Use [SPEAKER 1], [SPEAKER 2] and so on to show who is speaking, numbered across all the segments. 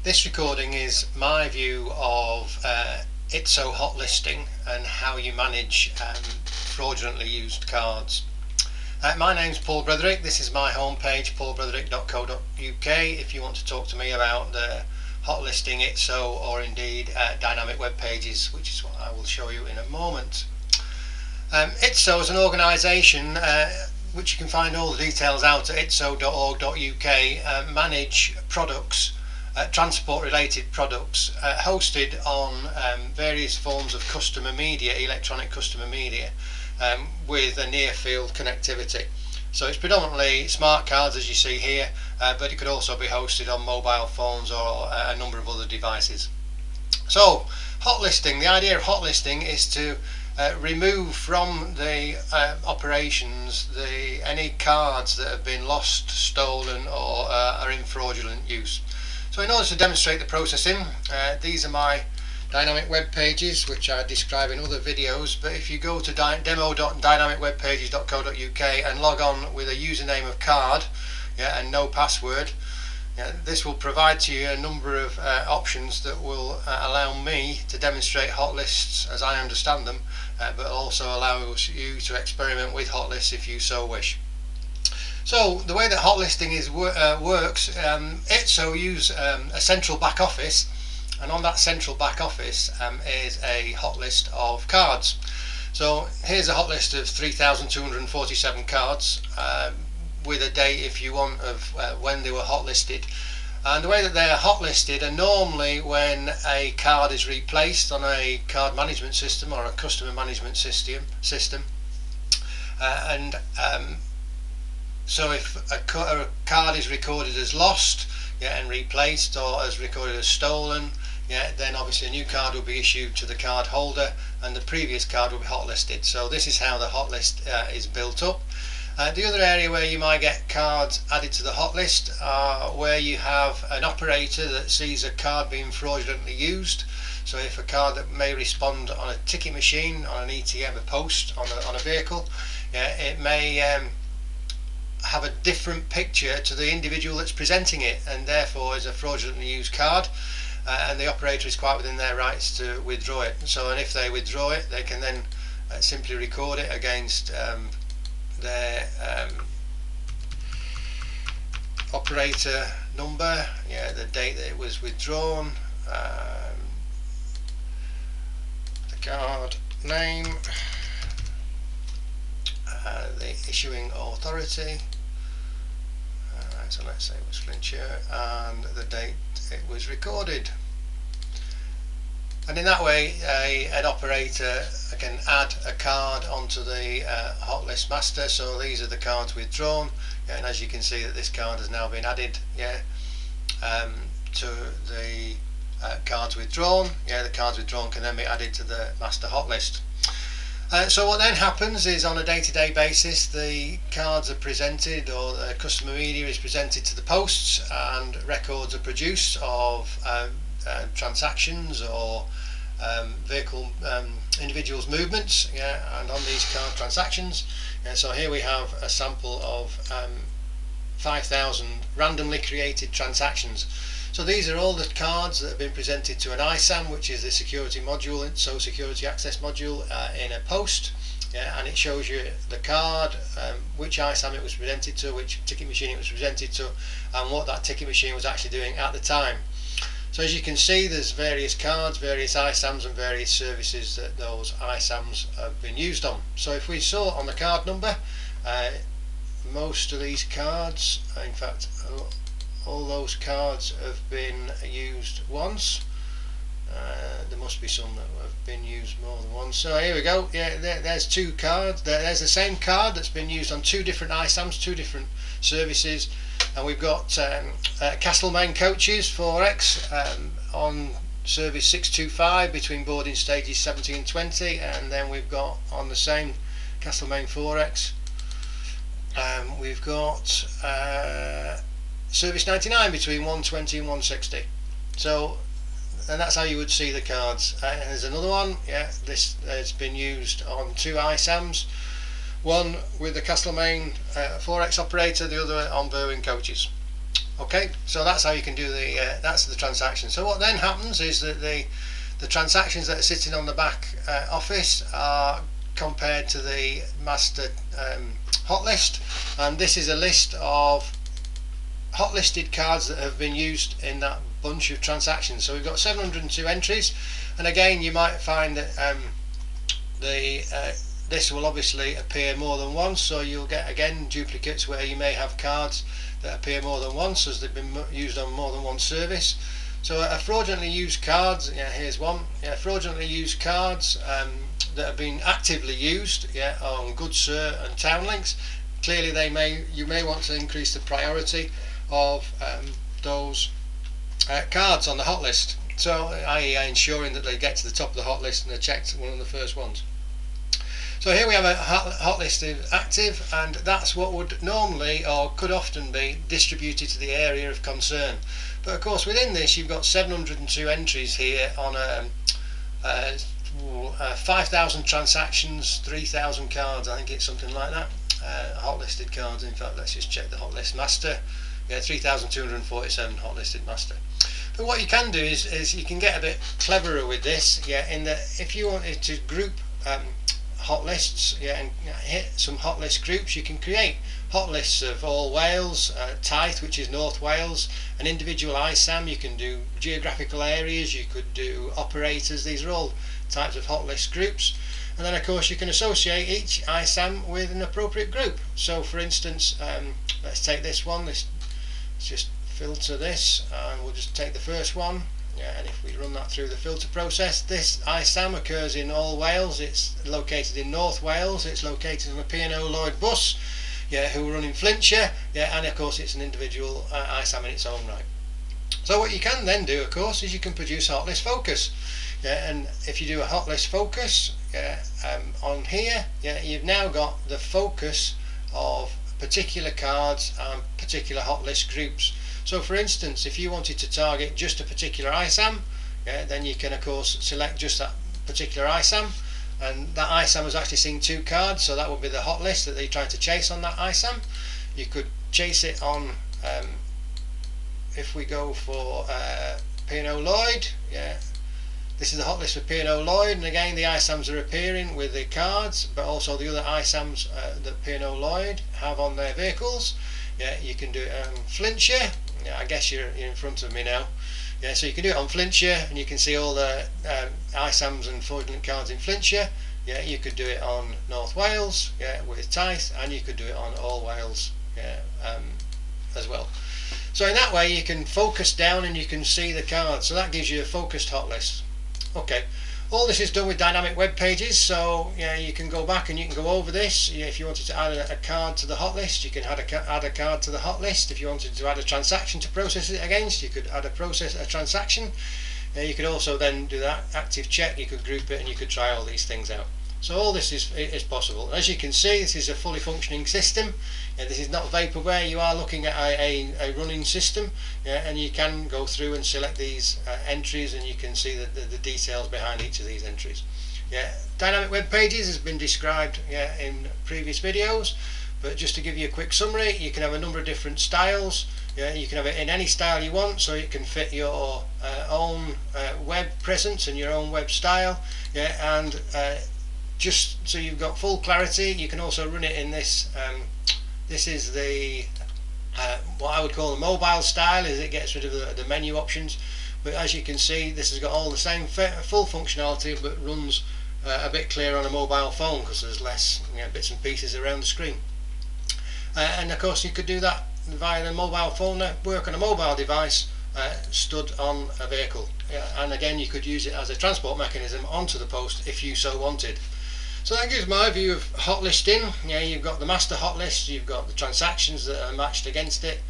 [SPEAKER 1] This recording is my view of ITSO hot listing and how you manage fraudulently used cards. My name's Paul Bretherick. This is my homepage, paulbretherick.co.uk, if you want to talk to me about the hot listing ITSO or indeed dynamic web pages, which is what I will show you in a moment. ITSO is an organisation which you can find all the details out at itso.org.uk, manage products, transport related products hosted on various forms of customer media, electronic customer media, with a near field connectivity. So it's predominantly smart cards, as you see here, but it could also be hosted on mobile phones or a number of other devices. So hot listing, the idea of hot listing is to remove from the operations any cards that have been lost, stolen, or are in fraudulent use. So in order to demonstrate the processing, these are my dynamic web pages, which I describe in other videos, but if you go to demo.dynamicwebpages.co.uk and log on with a username of card, and no password, this will provide to you a number of options that will allow me to demonstrate hot lists as I understand them, but also allows you to experiment with hot lists if you so wish. So the way that hot listing works, ITSO use a central back office, and on that central back office is a hot list of cards. So here's a hot list of 3,247 cards with a date, if you want, of when they were hot listed. And the way that they're hot listed are normally when a card is replaced on a card management system or a customer management system. So if a card is recorded as lost, and replaced, or as recorded as stolen, then obviously a new card will be issued to the card holder and the previous card will be hot listed. So this is how the hot list is built up. The other area where you might get cards added to the hot list are where you have an operator that sees a card being fraudulently used. So if a card that may respond on a ticket machine, on an ETM, a post, on a vehicle, it may have a different picture to the individual that's presenting it, and therefore is a fraudulently used card, and the operator is quite within their rights to withdraw it. So, and if they withdraw it, they can then simply record it against their operator number, the date that it was withdrawn, the card name, the issuing authority, so let's say it was Flintshire, and the date it was recorded. And in that way an operator can add a card onto the hot list master. So these are the cards withdrawn, and as you can see that this card has now been added to the cards withdrawn. The cards withdrawn can then be added to the master hot list. So what then happens is, on a day-to-day basis, the cards are presented, or the customer media is presented to the posts, and records are produced of transactions or vehicle individuals' movements, and on these card transactions. So here we have a sample of 5,000 randomly created transactions. So these are all the cards that have been presented to an ISAM, which is the security module, so security access module, in a post, and it shows you the card, which ISAM it was presented to, which ticket machine it was presented to, and what that ticket machine was actually doing at the time. So as you can see, there's various cards, various ISAMs, and various services that those ISAMs have been used on. So if we saw on the card number, most of these cards, in fact all those cards have been used once. There must be some that have been used more than once. So here we go. There's two cards. There's the same card that's been used on two different ISAMs, two different services. And we've got Castlemaine coaches 4X on service 625 between boarding stages 17 and 20, and then we've got on the same Castlemaine 4X we've got service 99 between 120 and 160. So, and that's how you would see the cards. And there's another one, this has been used on two ISAMs, one with the Castlemaine 4X operator, the other on Berwyn coaches. Okay, so that's how you can do that's the transaction. So what then happens is that the transactions that are sitting on the back office are compared to the master hot list, and this is a list of hot listed cards that have been used in that bunch of transactions. So we've got 702 entries, and again you might find that this will obviously appear more than once, so you'll get again duplicates where you may have cards that appear more than once as they've been used on more than one service. So a fraudulently used cards, here's one, fraudulently used cards that have been actively used on Good Sir and Town Links. Clearly you may want to increase the priority of those cards on the hot list, so i.e. ensuring that they get to the top of the hot list and they're checked one of the first ones. So here we have a hot list active, and that's what would normally or could often be distributed to the area of concern. But of course within this you've got 702 entries here on 5,000 transactions, 3,000 cards, I think it's something like that, hot listed cards. In fact, let's just check the hot list master. 3,247 hot listed master. But what you can do is you can get a bit cleverer with this, in that if you wanted to group hot lists, and hit some hot list groups, you can create hot lists of all Wales, Taith, which is North Wales, an individual ISAM. You can do geographical areas, you could do operators. These are all types of hot list groups, and then of course you can associate each ISAM with an appropriate group. So for instance, let's take this one, let's just filter this, and we'll just take the first one. And if we run that through the filter process, this ISAM occurs in all Wales. It's located in North Wales. It's located on a P&O Lloyd bus, who are running Flintshire, and of course it's an individual ISAM in its own right. So what you can then do, of course, is you can produce a hot list focus. And if you do a hot list focus on here, you've now got the focus of particular cards and particular hot list groups. So for instance, if you wanted to target just a particular ISAM, then you can of course select just that particular ISAM, and that ISAM has actually seen 2 cards, so that would be the hot list that they're trying to chase on that ISAM. You could chase it on, if we go for P&O Lloyd, this is the hot list for P&O Lloyd, and again the ISAMs are appearing with the cards, but also the other ISAMs that P&O Lloyd have on their vehicles. You can do it on Flintshire. I guess you're in front of me now. So you can do it on Flintshire, and you can see all the ISAMs and fraudulent cards in Flintshire. You could do it on North Wales, with Taith, and you could do it on all Wales, as well. So in that way you can focus down and you can see the cards. So that gives you a focused hot list. Okay. All this is done with dynamic web pages, so you can go back and you can go over this. If you wanted to add a card to the hot list, you can add a card to the hot list. If you wanted to add a transaction to process it against, you could add a transaction. You could also then do that active check, you could group it, and you could try all these things out. So all this is possible. As you can see, this is a fully functioning system. This is not vaporware. You are looking at a running system, and you can go through and select these entries, and you can see the details behind each of these entries. Dynamic web pages has been described in previous videos, but just to give you a quick summary, you can have a number of different styles. You can have it in any style you want, so it can fit your own web presence and your own web style. And just so you've got full clarity, you can also run it in this. This is the what I would call the mobile style, as it gets rid of the menu options. But as you can see, this has got all the same full functionality, but runs a bit clearer on a mobile phone because there's less bits and pieces around the screen. And of course you could do that via the mobile phone, work on a mobile device stood on a vehicle. And again, you could use it as a transport mechanism onto the post if you so wanted. So that gives my view of hot listing. You've got the master hot list, you've got the transactions that are matched against it,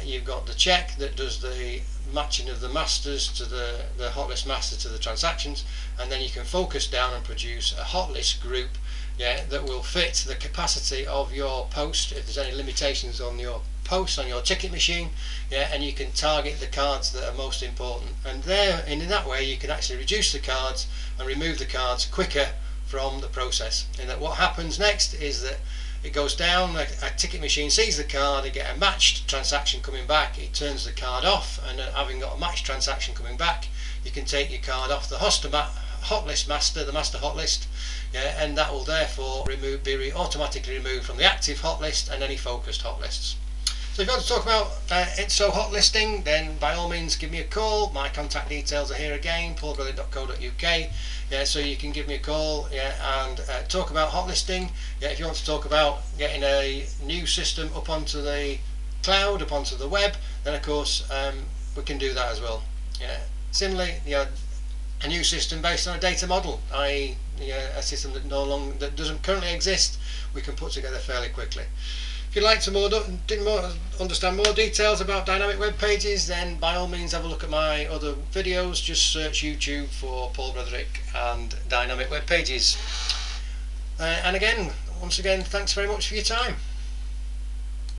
[SPEAKER 1] you've got the check that does the matching of the masters to the hot list master to the transactions, and then you can focus down and produce a hot list group that will fit the capacity of your post, if there's any limitations on your post, on your ticket machine, and you can target the cards that are most important. And in that way you can actually reduce the cards and remove the cards quicker from the process. And that what happens next is that it goes down, a ticket machine sees the card, you get a matched transaction coming back, it turns the card off, and having got a matched transaction coming back, you can take your card off the hotlist master, the master hotlist, yeah, and that will therefore be automatically removed from the active hotlist and any focused hotlists. So if you want to talk about ITSO hot listing, then by all means give me a call. My contact details are here again, paulbrilliant.co.uk. Yeah, so you can give me a call, yeah, and talk about hot listing. Yeah, if you want to talk about getting a new system up onto the cloud, up onto the web, then of course we can do that as well. Yeah. Similarly, a new system based on a data model, i.e., a system that doesn't currently exist, we can put together fairly quickly. If you'd like to understand more details about dynamic web pages, then by all means have a look at my other videos. Just search YouTube for Paul Broderick and dynamic web pages. And again, once again, thanks very much for your time.